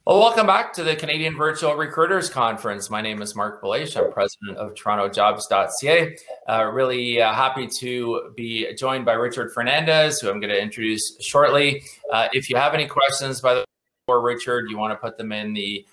Well, welcome back to the Canadian Virtual Recruiters Conference. My name is Mark Belache. I'm president of TorontoJobs.ca. Really happy to be joined by Richard Fernandes, who I'm going to introduce shortly. If you have any questions, by the way, for Richard, you want to put them in the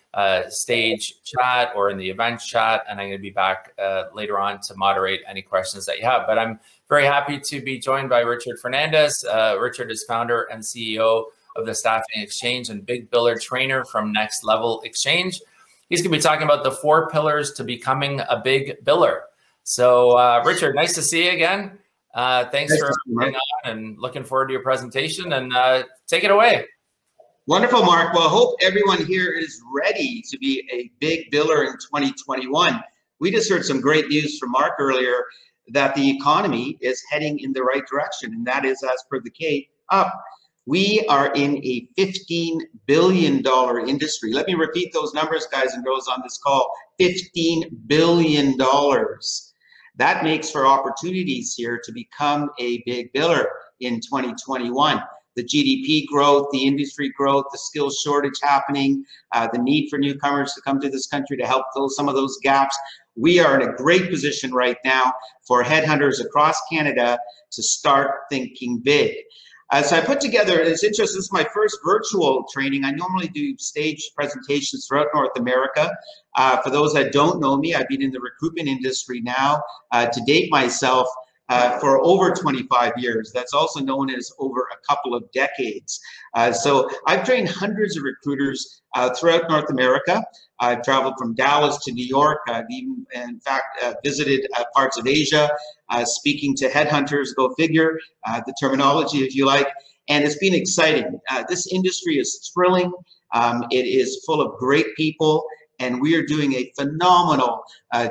stage chat or in the event chat, and I'm going to be back later on to moderate any questions that you have. But I'm very happy to be joined by Richard Fernandes. Richard is founder and CEO of the Staffing Exchange and big biller trainer from Next Level Exchange. He's going to be talking about the 4 pillars to becoming a big biller. So, Richard, nice to see you again. Thanks for being on and looking forward to your presentation, and take it away. Wonderful, Mark. Well, I hope everyone here is ready to be a big biller in 2021. We just heard some great news from Mark earlier that the economy is heading in the right direction, and that is, as per the K, up. We are in a $15 billion industry. Let me repeat those numbers, guys and girls, on this call. $15 billion. That makes for opportunities here to become a big biller in 2021. The GDP growth, the industry growth, the skills shortage happening, the need for newcomers to come to this country to help fill some of those gaps. We are in a great position right now for headhunters across Canada to start thinking big. So I put together, it's interesting, this is my first virtual training. I normally do stage presentations throughout North America. For those that don't know me, I've been in the recruitment industry now, to date myself, for over 25 years. That's also known as over a couple of decades. So I've trained hundreds of recruiters throughout North America. I've traveled from Dallas to New York. I've even, in fact, visited parts of Asia, speaking to headhunters, go figure, the terminology, if you like. And it's been exciting. This industry is thrilling. It is full of great people. And we are doing a phenomenal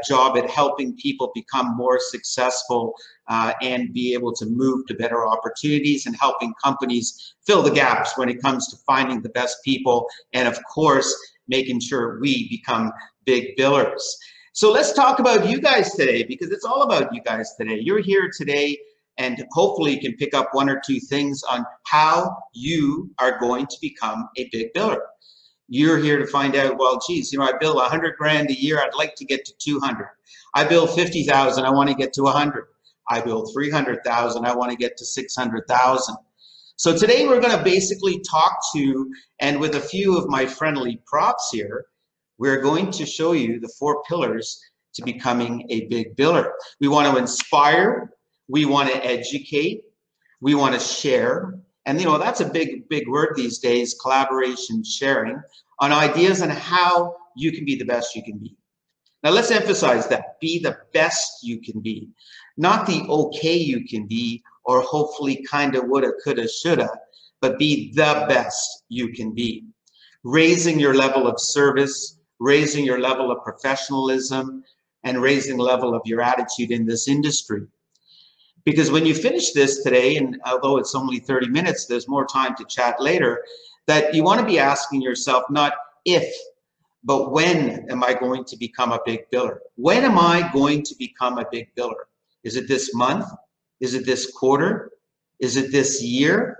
job at helping people become more successful and be able to move to better opportunities and helping companies fill the gaps when it comes to finding the best people and, of course, making sure we become big billers. So let's talk about you guys today, because it's all about you guys today. You're here today, and hopefully you can pick up 1 or 2 things on how you are going to become a big biller. You're here to find out, well, geez, I bill 100 grand a year. I'd like to get to 200. I bill 50,000. I want to get to 100. I bill 300,000. I want to get to 600,000. So today we're going to basically talk to, and with a few of my friendly props here, we're going to show you the 4 pillars to becoming a big biller. We want to inspire. We want to educate. We want to share. And that's a big word these days, collaboration, sharing, on ideas on how you can be the best you can be. Now let's emphasize that. Be the best you can be. Not the okay you can be, or hopefully kinda, woulda, coulda, shoulda, but be the best you can be. Raising your level of service, raising your level of professionalism, and raising the level of your attitude in this industry. Because when you finish this today, and although it's only 30 minutes, there's more time to chat later, that you want to be asking yourself not if, but when am I going to become a big biller? When am I going to become a big biller? Is it this month? Is it this quarter? Is it this year?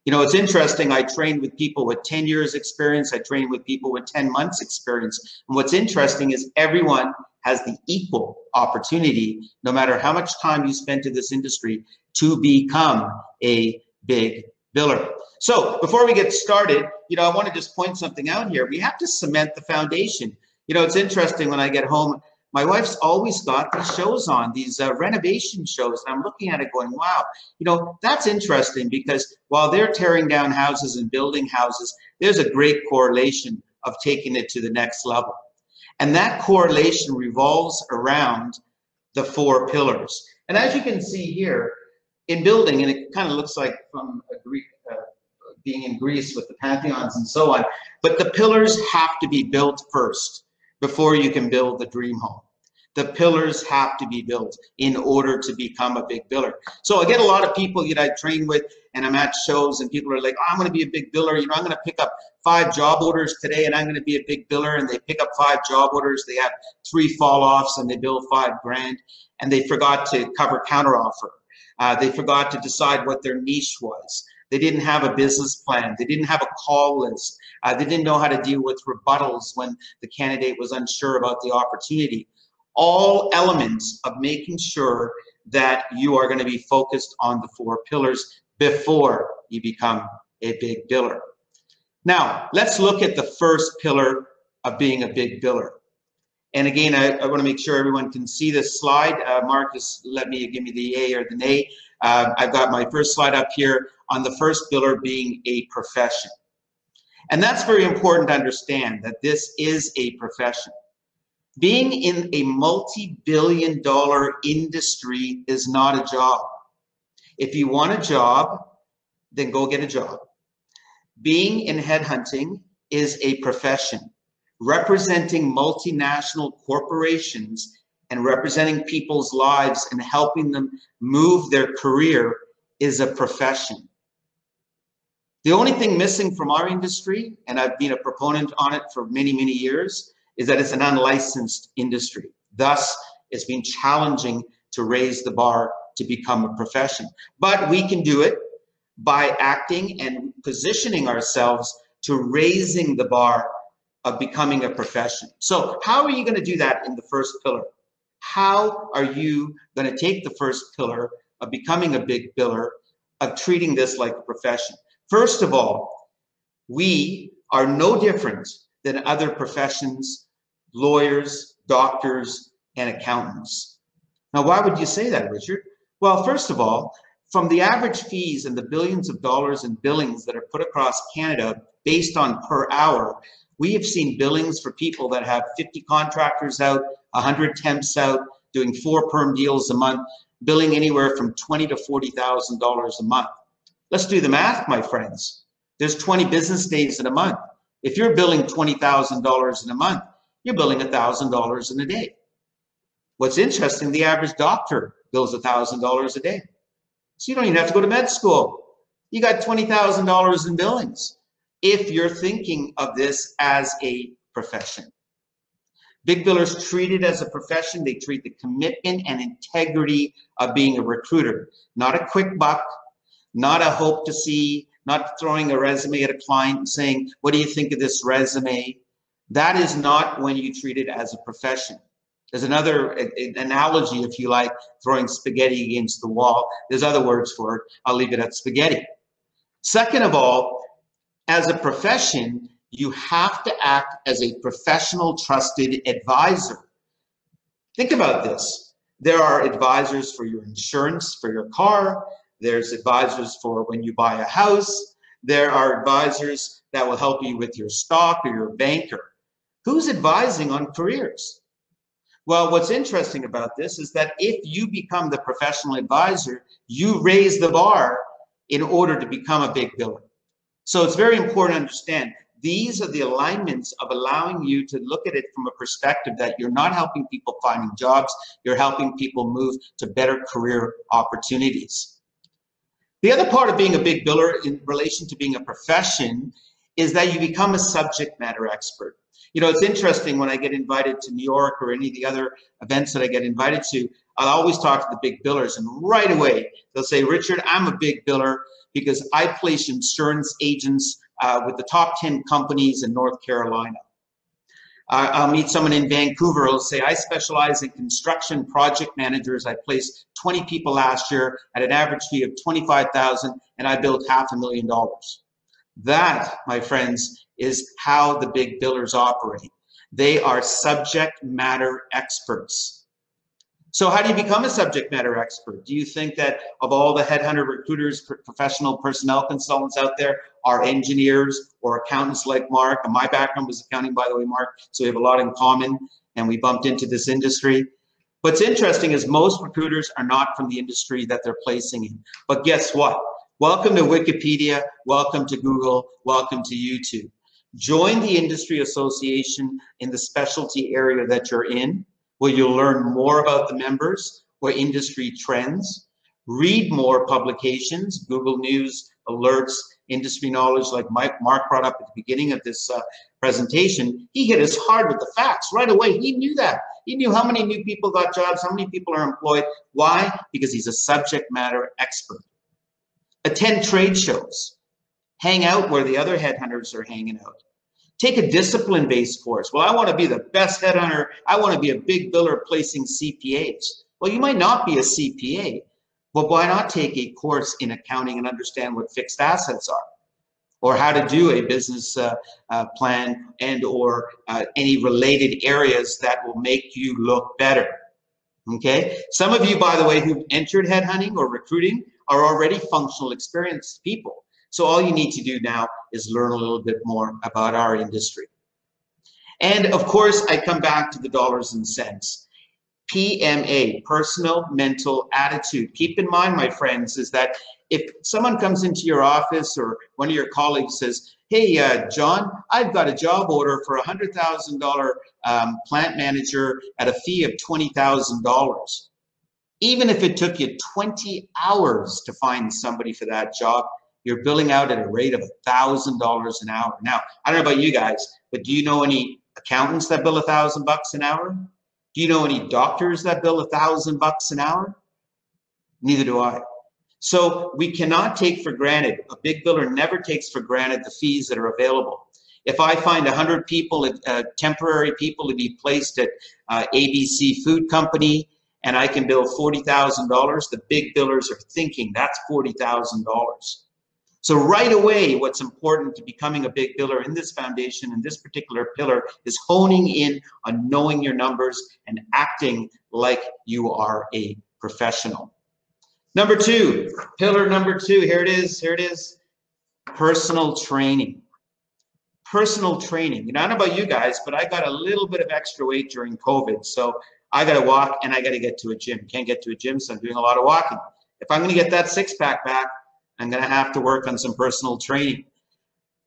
It's interesting. I train with people with 10 years experience. I train with people with 10 months experience. And what's interesting is everyone has the equal opportunity, no matter how much time you spend in this industry, to become a big biller. So before we get started, I want to just point something out here. We have to cement the foundation. It's interesting when I get home, my wife's always got these shows on, these renovation shows, and I'm looking at it going, wow, that's interesting, because while they're tearing down houses and building houses, there's a great correlation of taking it to the next level. And that correlation revolves around the 4 pillars. And as you can see here, in building, and it kind of looks like from being in Greece with the pantheons and so on, but the pillars have to be built first before you can build the dream home. The pillars have to be built in order to become a big biller. So I get a lot of people that I train with, and I'm at shows, and people are like, oh, I'm going to be a big biller. I'm going to pick up 5 job orders today, and I'm going to be a big biller. And they pick up 5 job orders. They have 3 fall-offs, and they bill 5 grand. And they forgot to cover counteroffer. They forgot to decide what their niche was. They didn't have a business plan. They didn't have a call list. They didn't know how to deal with rebuttals when the candidate was unsure about the opportunity. All elements of making sure that you are going to be focused on the 4 pillars before you become a big biller. Now, let's look at the first pillar of being a big biller. And again, I want to make sure everyone can see this slide. Mark, just give me the A or the nay. I've got my first slide up here on the first biller being a profession. And that's very important to understand that this is a profession. Being in a multi-billion-dollar industry is not a job. If you want a job, then go get a job. Being in headhunting is a profession. Representing multinational corporations and representing people's lives and helping them move their career is a profession. The only thing missing from our industry, and I've been a proponent on it for many, many years, is that it's an unlicensed industry. Thus, it's been challenging to raise the bar to become a profession. But we can do it by acting and positioning ourselves to raising the bar of becoming a profession. So how are you going to do that in the first pillar? How are you going to take the first pillar of becoming a big biller, of treating this like a profession? First of all, we are no different than other professions, lawyers, doctors, and accountants. Now, why would you say that, Richard? Well, first of all, from the average fees and the billions of dollars in billings that are put across Canada based on per hour, we have seen billings for people that have 50 contractors out, 100 temps out, doing 4 perm deals a month, billing anywhere from $20,000 to $40,000 a month. Let's do the math, my friends. There's 20 business days in a month. If you're billing $20,000 in a month, you're billing $1,000 in a day. What's interesting, the average doctor bills $1,000 a day. So you don't even have to go to med school. You got $20,000 in billings if you're thinking of this as a profession. Big billers treat it as a profession. They treat the commitment and integrity of being a recruiter, not a quick buck, not a hope to see, not throwing a resume at a client and saying, what do you think of this resume? That is not when you treat it as a profession. There's another analogy, if you like, throwing spaghetti against the wall. There's other words for it. I'll leave it at spaghetti. Second of all, as a profession, you have to act as a professional, trusted advisor. Think about this. There are advisors for your insurance, for your car. There's advisors for when you buy a house. There are advisors that will help you with your stock or your banker. Who's advising on careers? Well, what's interesting about this is that if you become the professional advisor, you raise the bar in order to become a big biller. So it's very important to understand these are the alignments of allowing you to look at it from a perspective that you're not helping people finding jobs, you're helping people move to better career opportunities. The other part of being a big biller in relation to being a profession is that you become a subject matter expert. You know, it's interesting when I get invited to New York or any of the other events that I get invited to, I'll always talk to the big billers, and right away they'll say, Richard, I'm a big biller because I place insurance agents with the top 10 companies in North Carolina. I'll meet someone in Vancouver who'll say, I specialize in construction project managers. I placed 20 people last year at an average fee of $25,000 and I built $500,000. That, my friends, is how the big billers operate. They are subject matter experts. So how do you become a subject matter expert? Do you think that of all the headhunter recruiters, professional personnel consultants out there are engineers or accountants like Mark? And my background was accounting, by the way, Mark, so we have a lot in common and we bumped into this industry. What's interesting is most recruiters are not from the industry that they're placing in. But guess what? Welcome to Wikipedia, welcome to Google, welcome to YouTube. Join the industry association in the specialty area that you're in, where you'll learn more about the members or industry trends. Read more publications, Google News, alerts, industry knowledge, like Mark brought up at the beginning of this presentation. He hit us hard with the facts right away. He knew that. He knew how many new people got jobs, how many people are employed. Why? Because he's a subject matter expert. Attend trade shows. Hang out where the other headhunters are hanging out. Take a discipline-based course. Well, I want to be the best headhunter. I want to be a big biller placing CPAs. Well, you might not be a CPA, but why not take a course in accounting and understand what fixed assets are, or how to do a business plan, and or any related areas that will make you look better. Okay. Some of you, by the way, who've entered headhunting or recruiting are already functional experienced people. So all you need to do now is learn a little bit more about our industry. And of course, I come back to the dollars and cents. PMA, personal mental attitude. Keep in mind, my friends, is that if someone comes into your office or one of your colleagues says, hey, John, I've got a job order for a $100,000 plant manager at a fee of $20,000. Even if it took you 20 hours to find somebody for that job, you're billing out at a rate of $1,000 an hour. Now, I don't know about you guys, but do you know any accountants that bill $1,000 an hour? Do you know any doctors that bill $1,000 an hour? Neither do I. So we cannot take for granted, a big biller never takes for granted the fees that are available. If I find 100 people, temporary people to be placed at ABC Food Company, and I can bill $40,000, the big billers are thinking that's $40,000. So right away, what's important to becoming a big biller in this foundation, in this particular pillar, is honing in on knowing your numbers and acting like you are a professional. Number two, pillar number two, here it is, personal training. Personal training. You know, I don't know about you guys, but I got a little bit of extra weight during COVID, so I got to walk and I got to get to a gym. Can't get to a gym, so I'm doing a lot of walking. If I'm going to get that six-pack back, I'm going to have to work on some personal training.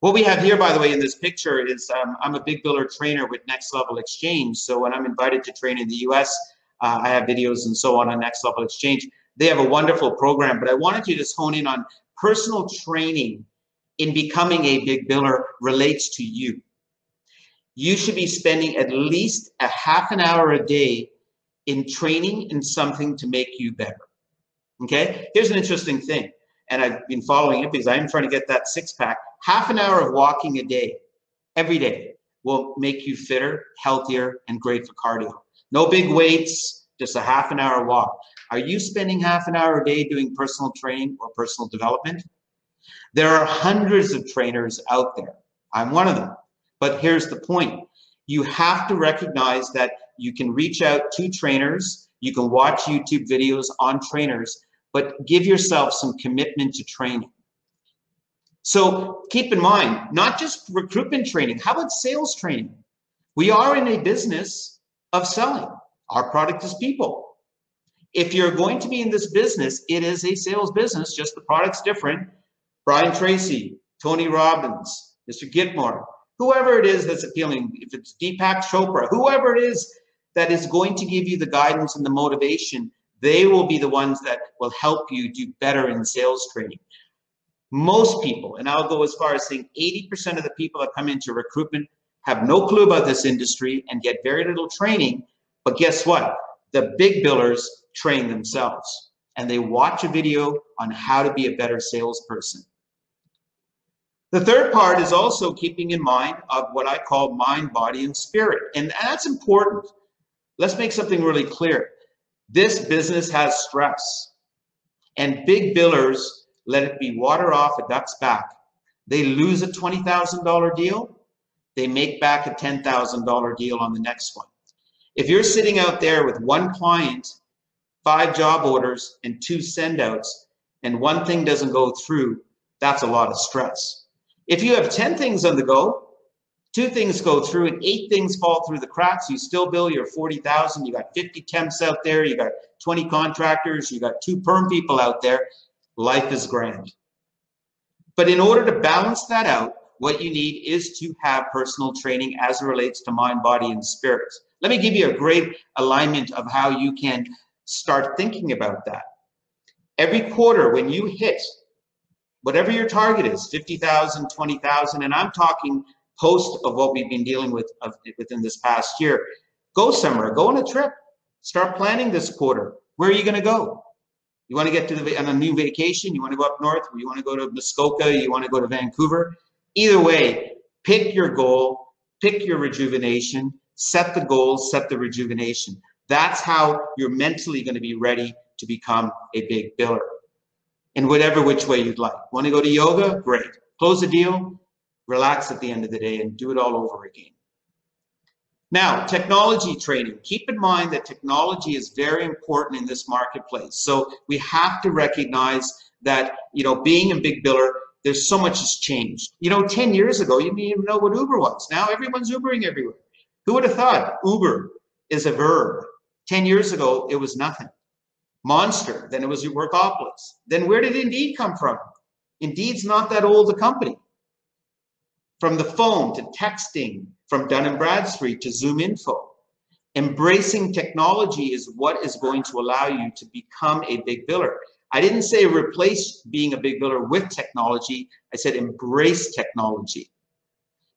What we have here, by the way, in this picture is I'm a big biller trainer with Next Level Exchange. So when I'm invited to train in the US, I have videos and so on Next Level Exchange. They have a wonderful program, but I wanted to just hone in on personal training in becoming a big biller relates to you. You should be spending at least a half an hour a day in training in something to make you better. Okay? Here's an interesting thing. And I've been following it because I'm trying to get that six-pack. Half an hour of walking a day, every day, will make you fitter, healthier, and great for cardio. No big weights, just a half an hour walk. Are you spending half an hour a day doing personal training or personal development? There are hundreds of trainers out there. I'm one of them. But here's the point. You have to recognize that you can reach out to trainers, you can watch YouTube videos on trainers, but give yourself some commitment to training. So keep in mind, not just recruitment training, how about sales training? We are in a business of selling. Our product is people. If you're going to be in this business, it is a sales business, just the product's different. Brian Tracy, Tony Robbins, Mr. Gitmore, whoever it is that's appealing, if it's Deepak Chopra, whoever it is that is going to give you the guidance and the motivation, they will be the ones that will help you do better in sales training. Most people, and I'll go as far as saying 80% of the people that come into recruitment have no clue about this industry and get very little training. But guess what? The big billers train themselves and they watch a video on how to be a better salesperson. The third part is also keeping in mind of what I call mind, body, and spirit. And that's important. Let's make something really clear. This business has stress, and big billers let it be water off a duck's back. They lose a $20,000 deal, they make back a $10,000 deal on the next one. If you're sitting out there with one client, 5 job orders, and 2 sendouts, and one thing doesn't go through, that's a lot of stress. If you have 10 things on the go, 2 things go through and 8 things fall through the cracks, you still bill your $40,000, you got 50 temps out there, you got 20 contractors, you got 2 perm people out there, life is grand. But in order to balance that out, what you need is to have personal training as it relates to mind, body, and spirit. Let me give you a great alignment of how you can start thinking about that. Every quarter when you hit whatever your target is, 50,000, 20,000, and I'm talking post of what we've been dealing with within this past year. Go somewhere, go on a trip, start planning this quarter. Where are you going to go? You want to get to on a new vacation, you want to go up north, you want to go to Muskoka, you want to go to Vancouver. Either way, pick your goal, pick your rejuvenation, set the goals, set the rejuvenation. That's how you're mentally going to be ready to become a big biller. In whatever which way you'd like. Want to go to yoga? Great. Close the deal, relax at the end of the day, and do it all over again. Now, technology training. Keep in mind that technology is very important in this marketplace. So we have to recognize that, you know, being a big biller, there's so much has changed. You know, 10 years ago, you didn't even know what Uber was. Now everyone's Ubering everywhere. Who would have thought Uber is a verb? 10 years ago, it was nothing. Monster, then it was Workopolis. Then where did Indeed come from? Indeed's not that old a company. From the phone to texting, from Dun & Bradstreet to Zoom Info. Embracing technology is what is going to allow you to become a big biller. I didn't say replace being a big biller with technology. I said embrace technology.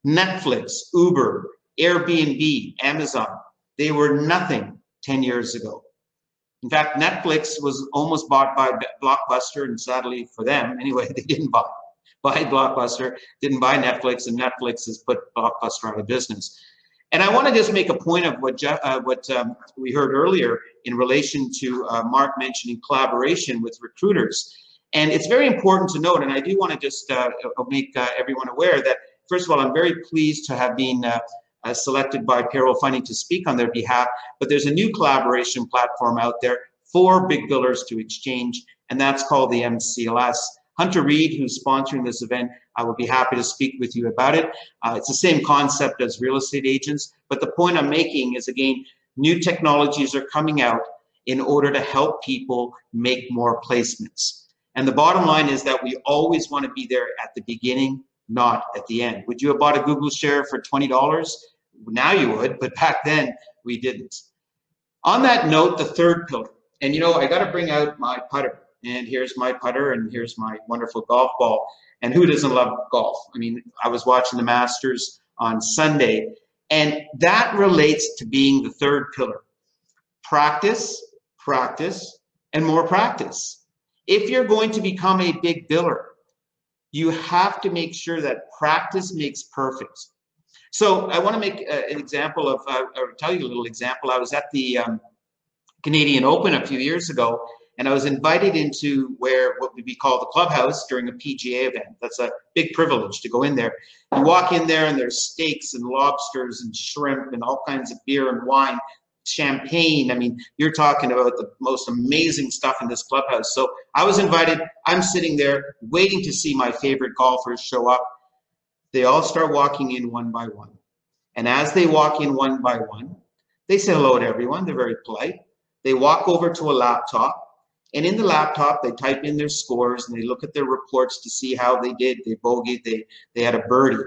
Netflix, Uber, Airbnb, Amazon, they were nothing 10 years ago. In fact, Netflix was almost bought by Blockbuster, and sadly for them, anyway, they didn't buy Blockbuster, didn't buy Netflix, and Netflix has put Blockbuster out of business. And I want to just make a point of what we heard earlier in relation to Mark mentioning collaboration with recruiters. And it's very important to note, and I do want to just make everyone aware that, first of all, I'm very pleased to have been selected by Payroll Funding to speak on their behalf, but there's a new collaboration platform out there for big billers to exchange, and that's called the MCLS. Hunter Reed, who's sponsoring this event, I will be happy to speak with you about it. It's the same concept as real estate agents, but the point I'm making is, again, new technologies are coming out in order to help people make more placements. And the bottom line is that we always want to be there at the beginning, not at the end. Would you have bought a Google share for $20? Now you would, but back then we didn't. On that note, the third pillar, and you know, I got to bring out my putter. And here's my putter, and here's my wonderful golf ball. And who doesn't love golf? I mean, I was watching the Masters on Sunday, and that relates to being the third pillar. Practice, practice, and more practice. If you're going to become a big biller, you have to make sure that practice makes perfect. So I want to make an example of, or tell you a little example. I was at the Canadian Open a few years ago, and I was invited into what would be called the clubhouse during a PGA event. That's a big privilege to go in there. You walk in there and there's steaks and lobsters and shrimp and all kinds of beer and wine, champagne. I mean, you're talking about the most amazing stuff in this clubhouse. So I was invited. I'm sitting there waiting to see my favorite golfers show up. They all start walking in one by one. And as they walk in one by one, they say hello to everyone. They're very polite. They walk over to a laptop. And in the laptop, they type in their scores and they look at their reports to see how they did. They bogeyed, they had a birdie.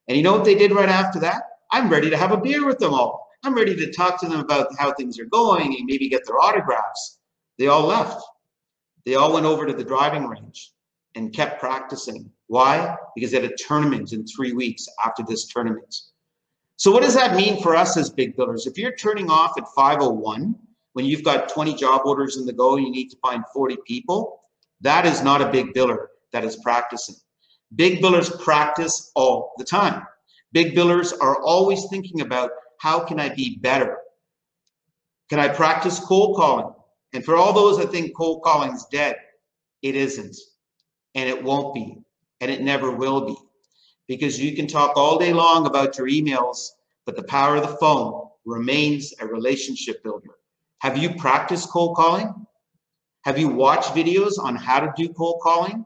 And you know what they did right after that? I'm ready to have a beer with them all. I'm ready to talk to them about how things are going and maybe get their autographs. They all left. They all went over to the driving range and kept practicing. Why? Because they had a tournament in 3 weeks after this tournament. So what does that mean for us as big billers? If you're turning off at 5:01, when you've got 20 job orders in the go, you need to find 40 people, that is not a big biller that is practicing. Big billers practice all the time. Big billers are always thinking about, how can I be better? Can I practice cold calling? And for all those that think cold calling is dead, it isn't. And it won't be. And it never will be. Because you can talk all day long about your emails, but the power of the phone remains a relationship builder. Have you practiced cold calling? Have you watched videos on how to do cold calling?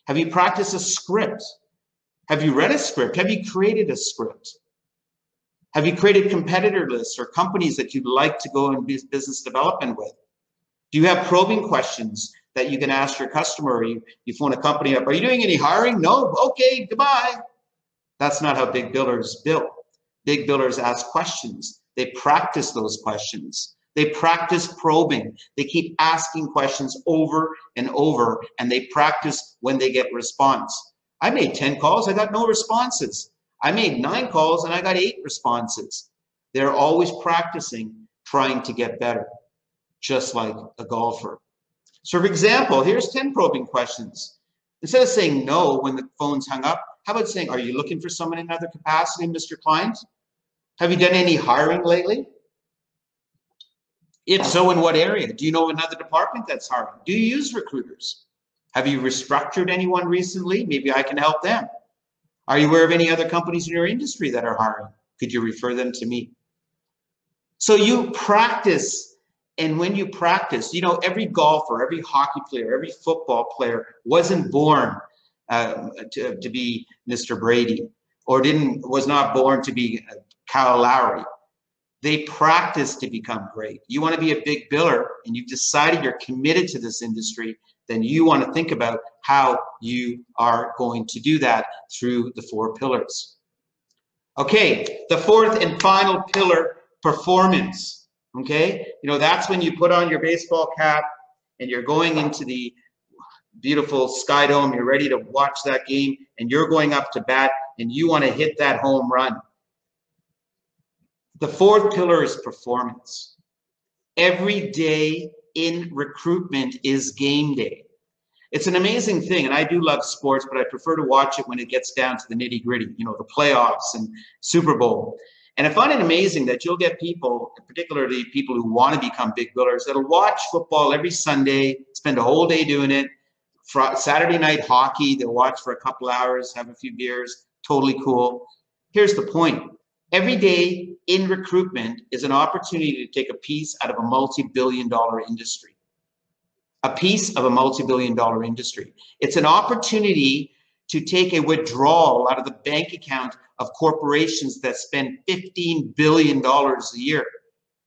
Have you practiced a script? Have you read a script? Have you created a script? Have you created competitor lists or companies that you'd like to go and do business development with? Do you have probing questions that you can ask your customer? Or you phone a company up, are you doing any hiring? No? Okay, goodbye. That's not how big billers build. Big billers ask questions. They practice those questions. They practice probing. They keep asking questions over and over, and they practice when they get response. I made 10 calls, I got no responses. I made 9 calls and I got 8 responses. They're always practicing, trying to get better, just like a golfer. So for example, here's 10 probing questions. Instead of saying no when the phone's hung up, how about saying, are you looking for someone in another capacity, Mr. Client? Have you done any hiring lately? If so, in what area? Do you know another department that's hiring? Do you use recruiters? Have you restructured anyone recently? Maybe I can help them. Are you aware of any other companies in your industry that are hiring? Could you refer them to me? So you practice, and when you practice, you know, every golfer, every hockey player, every football player wasn't born to be Mr. Brady, or was not born to be Kyle Lowry. They practice to become great. You want to be a big biller and you've decided you're committed to this industry, then you want to think about how you are going to do that through the 4 pillars. Okay, the 4th and final pillar, performance. Okay, you know, that's when you put on your baseball cap and you're going into the beautiful Sky Dome, you're ready to watch that game, and you're going up to bat and you want to hit that home run. The 4th pillar is performance. Every day in recruitment is game day. It's an amazing thing, and I do love sports, but I prefer to watch it when it gets down to the nitty-gritty, you know, the playoffs and Super Bowl. And I find it amazing that you'll get people, particularly people who want to become big billers, that'll watch football every Sunday, spend a whole day doing it. Saturday night hockey, they'll watch for a couple hours, have a few beers, totally cool. Here's the point. Every day in recruitment is an opportunity to take a piece out of a multi-billion-dollar industry. A piece of a multi-billion-dollar industry. It's an opportunity to take a withdrawal out of the bank account of corporations that spend $15 billion a year.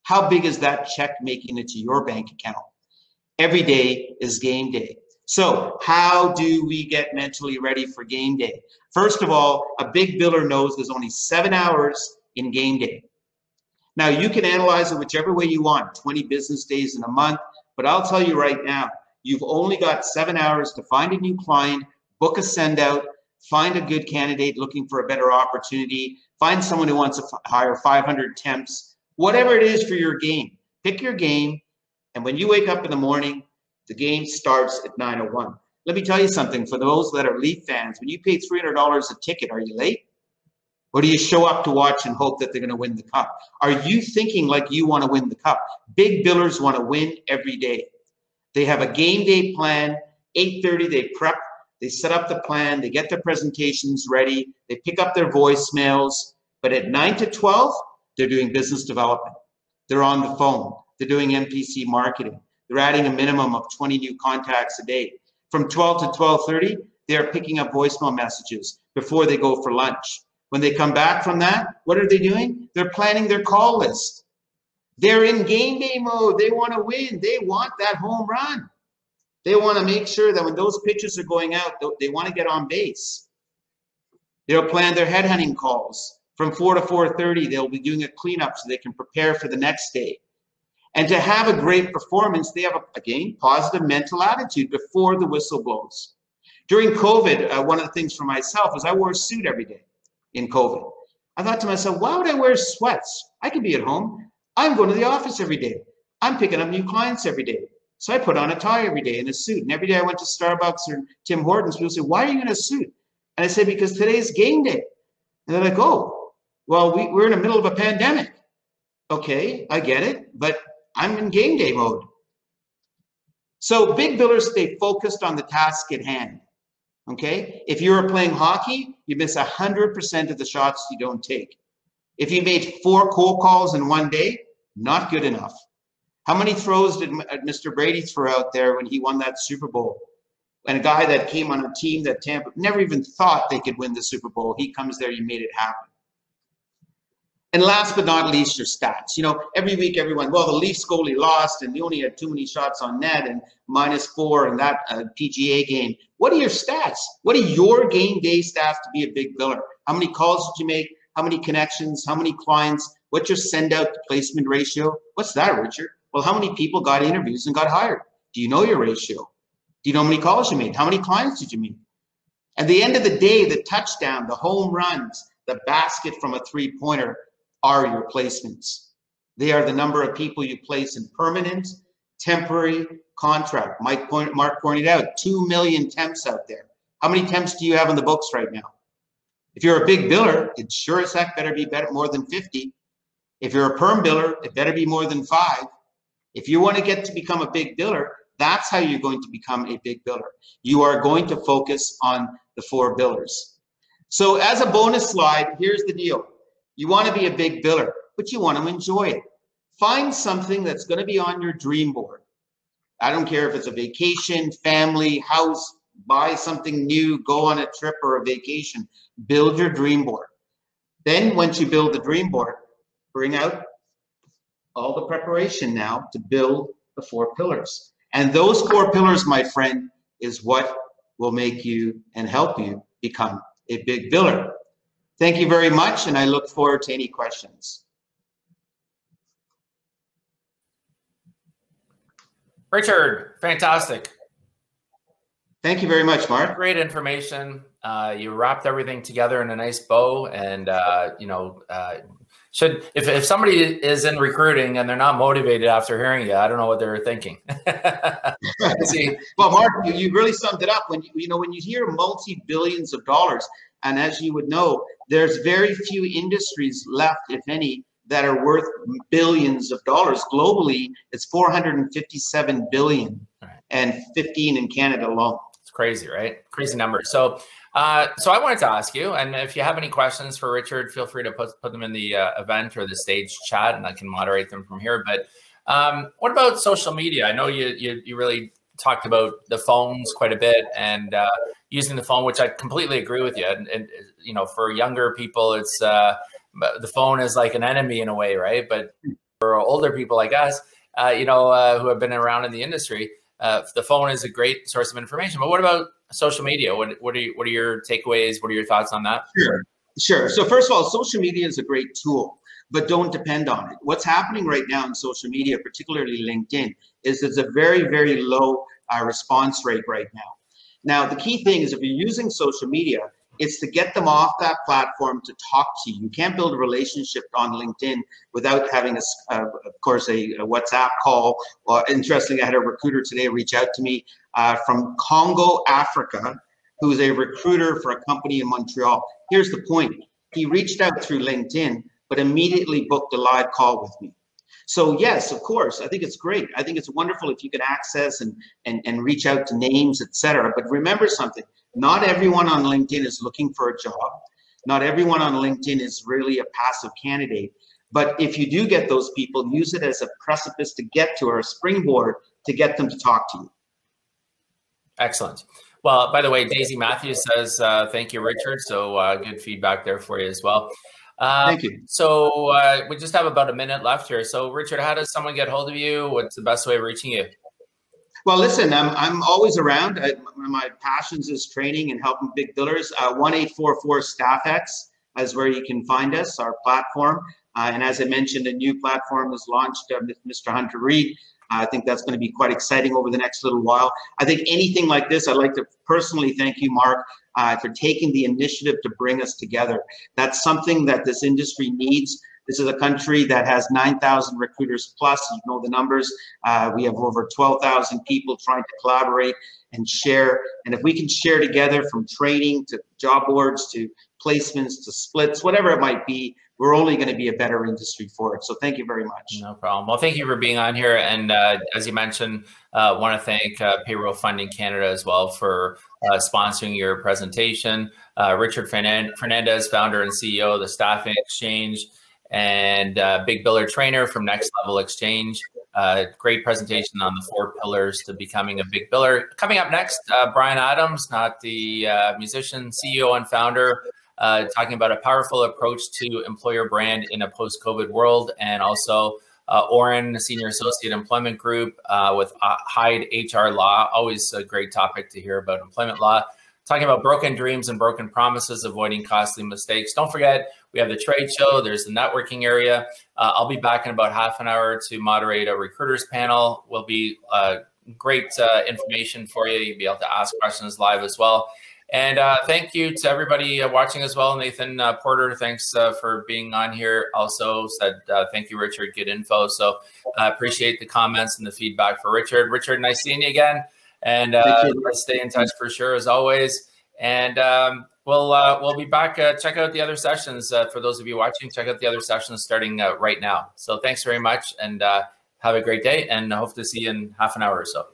How big is that check making it to your bank account? Every day is game day. So how do we get mentally ready for game day? First of all, a big biller knows there's only 7 hours in game day. Now, you can analyze it whichever way you want, 20 business days in a month, but I'll tell you right now, you've only got 7 hours to find a new client, book a send out, find a good candidate looking for a better opportunity, find someone who wants to hire 500 temps, whatever it is for your game. Pick your game, and when you wake up in the morning, the game starts at 9:01. Let me tell you something, for those that are Leaf fans, when you pay $300 a ticket, are you late? Or do you show up to watch and hope that they're going to win the cup? Are you thinking like you want to win the cup? Big billers want to win every day. They have a game day plan. 8:30, they prep. They set up the plan. They get their presentations ready. They pick up their voicemails. But at 9 to 12, they're doing business development. They're on the phone. They're doing MPC marketing. They're adding a minimum of 20 new contacts a day. From 12 to 12:30, they're picking up voicemail messages before they go for lunch. When they come back from that, what are they doing? They're planning their call list. They're in game day mode. They want to win. They want that home run. They want to make sure that when those pitches are going out, they want to get on base. They'll plan their headhunting calls. From 4 to 4:30, they'll be doing a cleanup so they can prepare for the next day. And to have a great performance, they have, again, positive mental attitude before the whistle blows. During COVID, one of the things for myself is I wore a suit every day in COVID. I thought to myself, why would I wear sweats? I could be at home. I'm going to the office every day. I'm picking up new clients every day. So I put on a tie every day and a suit. And every day I went to Starbucks or Tim Hortons, people say, why are you in a suit? And I say, because today's game day. And they're like, oh, well, we're in the middle of a pandemic. Okay, I get it, but I'm in game day mode. So big billers stay focused on the task at hand. Okay, if you're playing hockey, you miss 100% of the shots you don't take. If you made 4 cold calls in one day, not good enough. How many throws did Mr. Brady throw out there when he won that Super Bowl? And a guy that came on a team that Tampa never even thought they could win the Super Bowl, he comes there, you made it happen. And last but not least, your stats. You know, every week, everyone, well, the Leafs goalie lost and you only had too many shots on net and -4 in that PGA game. What are your stats? What are your game day stats to be a big biller? How many calls did you make? How many connections? How many clients? What's your send out to placement ratio? What's that, Richard? Well, how many people got interviews and got hired? Do you know your ratio? Do you know how many calls you made? How many clients did you meet? At the end of the day, the touchdown, the home runs, the basket from a three-pointer are your placements. They are the number of people you place in permanent, temporary, contract. Mark pointed out 2 million temps out there. How many temps do you have on the books right now? If you're a big biller, it sure as heck better be more than 50. If you're a perm biller, it better be more than 5. If you want to get to become a big biller, that's how you're going to become a big biller. You are going to focus on the 4 billers. So as a bonus slide, here's the deal. You want to be a big biller, but you want to enjoy it. Find something that's going to be on your dream board. I don't care if it's a vacation, family, house, buy something new, go on a trip or a vacation. Build your dream board. Then once you build the dream board, bring out all the preparation now to build the 4 pillars. And those 4 pillars, my friend, is what will make you and help you become a big biller. Thank you very much, and I look forward to any questions. Richard, fantastic. Thank you very much, Mark. Great information. You wrapped everything together in a nice bow, and if somebody is in recruiting and they're not motivated after hearing you, I don't know what they're thinking. Well, Mark, you really summed it up. When you hear multi-billions of dollars, and as you would know, there's very few industries left, if any, that are worth billions of dollars. Globally, it's 457 billion, and 15 in Canada alone. It's crazy, right? Crazy numbers. So I wanted to ask you, and if you have any questions for Richard, feel free to put them in the event or the stage chat, and I can moderate them from here. But what about social media? I know you really talked about the phones quite a bit, and using the phone, which I completely agree with you. And for younger people, it's the phone is like an enemy in a way, right? But for older people like us, who have been around in the industry, the phone is a great source of information. But what about social media? What are your takeaways? What are your thoughts on that? Sure. So first of all, social media is a great tool, but don't depend on it. What's happening right now in social media, particularly LinkedIn, is there's a very, very low response rate right now. Now, the key thing is if you're using social media, it's to get them off that platform to talk to you. You can't build a relationship on LinkedIn without having, of course, a WhatsApp call. Interestingly, I had a recruiter today reach out to me from Congo, Africa, who's a recruiter for a company in Montreal. Here's the point. He reached out through LinkedIn, but immediately booked a live call with me. So yes, of course, I think it's great. I think it's wonderful if you can access and reach out to names, etc. But remember something, not everyone on LinkedIn is looking for a job. Not everyone on LinkedIn is really a passive candidate. But if you do get those people, use it as a precipice to get to, or a springboard to get them to talk to you. Excellent. Well, by the way, Daisy Matthews says, thank you, Richard. So good feedback there for you as well. Thank you. So we just have about a minute left here. So Richard, how does someone get hold of you? What's the best way of reaching you? Well, listen, I'm always around. One of my passions is training and helping big billers. 1-844-STAFF-X is where you can find us, our platform. And as I mentioned, a new platform was launched with Mr. Hunter Reed. I think that's going to be quite exciting over the next little while. I think anything like this, I'd like to personally thank you, Mark, for taking the initiative to bring us together. That's something that this industry needs. This is a country that has 9,000 recruiters plus. You know the numbers. We have over 12,000 people trying to collaborate and share. And if we can share together, from training to job boards to placements to splits, whatever it might be, we're only going to be a better industry for it. So thank you very much. No problem. Well, thank you for being on here. And as you mentioned, want to thank Payroll Funding Canada as well for sponsoring your presentation. Richard Fernandes, founder and CEO of the Staffing Exchange, and Big Biller Trainer from Next Level Exchange. Great presentation on the 4 pillars to becoming a big biller. Coming up next, Brian Adams, not the musician, CEO and founder, talking about a powerful approach to employer brand in a post-COVID world, and also Oren, Senior Associate Employment Group with Hyde HR Law. Always a great topic to hear about employment law. Talking about broken dreams and broken promises, avoiding costly mistakes. Don't forget, we have the trade show. There's the networking area. I'll be back in about half an hour to moderate a recruiters panel. Will be great information for you. You'll be able to ask questions live as well. And thank you to everybody watching as well. Nathan Porter, thanks for being on here. Also said, thank you, Richard, good info. So appreciate the comments and the feedback for Richard. Richard, nice seeing you again. And let's stay in touch for sure, as always. And we'll be back. Check out the other sessions. For those of you watching, check out the other sessions starting right now. So thanks very much, and have a great day, and I hope to see you in half an hour or so.